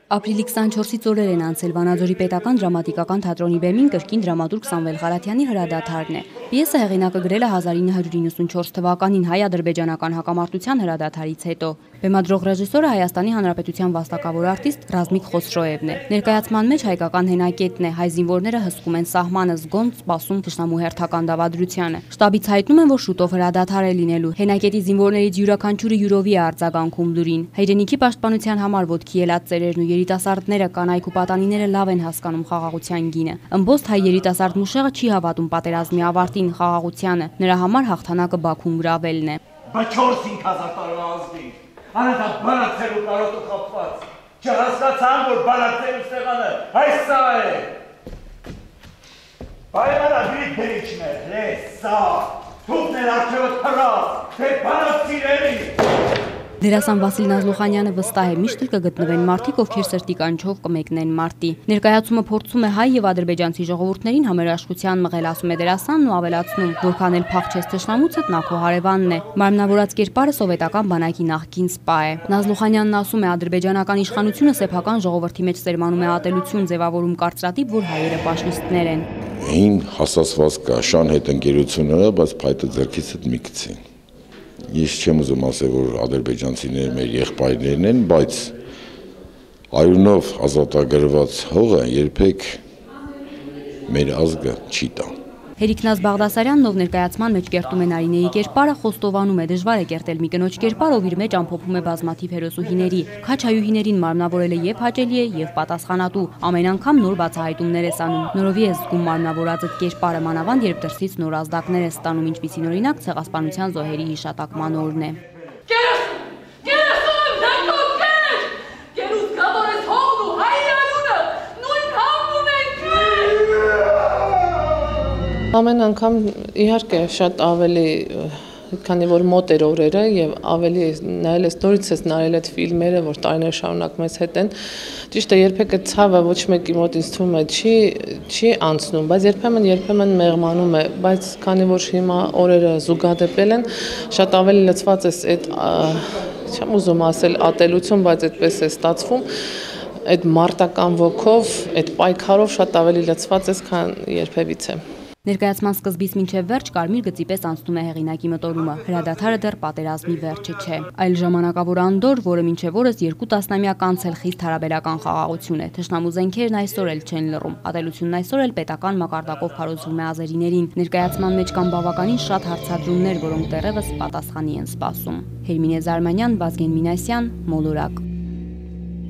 Ապրիլի 24-ից օրեր են անցել Վանաձորի պետական դրամատիկական թատրոնի բեմին կրկին դրամատուրգ Սամվել Ղարաթյանի հրադադարն է։ Պիեսը հեղինակը գրել է 1994 թվականին հայ-ադրբեջանական հակամարտության հրադադարից հետո։ Բեմադրող ռեժիսորը Հայաստանի Հանրապետության վաստակավոր արտիստ Ռազմիկ Խոսրոևն է։ Ներկայացման մեջ հայկական հենակետն է, հայ զինվորները հսկում են սահմանը, զգոն սպասում թշնամու հերթական դավադրությանը։ Շտաբից հայտնում են, որ շուտով հրադադար է լինելու։ Հենակետի զինվորներից յուրաքանչյուրը յուրովի է արձագանքում լուրին։ Հայրենիքի պաշտպանության համար ոտքի ելած ծերերն ու երիտասարդները, կանայք ու պատանիները լավ են հասկանում խաղաղության գինը։ Ըմբոստ հայ երիտասարդ մուշեղը չի հավատում պատերազմի ավարտին, խաղաղությանը։ Նրա համար հաղթանակը Բաքուն գրավելն է։ Բա 4-5,000 տարվա ազգին, անհետա բանացելու կարոտը խապված, չհասկացան, որ բանացելու սեղանը այս սա է։ Բայմանա գրիտ բերիչն է, սա, թուկներ արջևը թրավ, թե բանաց սիրելի։ Դերասան Վասիլ Նազլուխանյանը վստահ է, միշտ կգտնվեն մարդիկ, ովքեր սրտի կանչով կմեկնեն մարտի։ Ներկայացումը փորձում է հայ եւ ադրբեջանցի ժողովուրդներին համերաշխության մղել, ասում է դերասանն ու ավելացնում, որքան էլ փախչես թշնամուցդ, նա քո հարևանն է։ Մարմնավորած կերպարը սովետական բանակի նախկին սպա է։ Նազլուխանյանն ասում է, ադրբեջանական իշխանությունը սեփական ժողովրդի մեջ սերմանում է ատելություն, ձևավորում կարծրատիպ, որ հայերը ֆաշիստներ են։ Հին հասասված կա շան հետ ընկերությունը, բայց փայտը ձեռքիցդ մի գցին։ Ես չեմ ուզում ասել, որ ադրբեջանցիները մեր եղբայրներն են, բայց արյունով ազատագրված հողը երբեք մեր ազգը չի տա։ Հերիքնազ Բաղդասարյանն, ով ներկայացման մեջ կերտում է Նարինեի կերպարը, խոստովանում է, դժվար է կերտել մի կնոջ կերպար, ով իր մեջ ամփոփում է բազմաթիվ հերոսուհիների։ Քաչ հայուհիներին մարմնավորել է եւ հաճելի է, եւ պատասխանատու։ Ամեն անգամ նոր բացահայտումներ է անում։ Նորովի է զգում մարմնավորածդ կերպարը, մանավանդ երբ դրսից նոր ազդակներ է ստանում, ինչպիսին օրինակ ցեղասպանության զոհերի հիշատակման օրն է։ Ամեն անգամ իհարկե շատ ավելի, քանի որ մոտ էր օրերը եւ ավելի նայել ես նորից ես նայել այդ ֆիլմերը, որ տարիներ շարունակ մեզ հետ են, ճիշտ է երբեք այդ ցավը ոչ մեկի մոտ ինձ թվում է չի անցնում, բայց երբեմն մեղմանում է, բայց քանի որ հիմա օրերը զուգադեպել են, շատ ավելի լցված է այդ չեմ ուզում ասել ատելություն, բայց այդպես է ստացվում, այդ մարտական ոգով, այդ պայքարով շատ ավելի լցված ես, քան երբևիցե։ Ներկայացման սկզբից մինչև վերջ կարմիր գծի պես անցնում է հեղինակի մտորումը։ Հրադադարը դեռ պատերազմի վերջը չէ։ Այլ ժամանակավոր անդոր, որը մինչև օրս 2 տասնամյակ անցել խիստ հարաբերական խաղաղություն է։ Թշնամու զենքերն այսօր էլ չեն լռում։ Ատելությունն այսօր էլ պետական մակարդակով քարոզվում է ազերիներին։ Ներկայացման մեջ կան բավականին շատ հարցադրումներ, որոնք դեռևս պատասխանի են սպասում։ Հերմինե Զարմանյան, Վազգեն Մինասյան, Մոլորակ։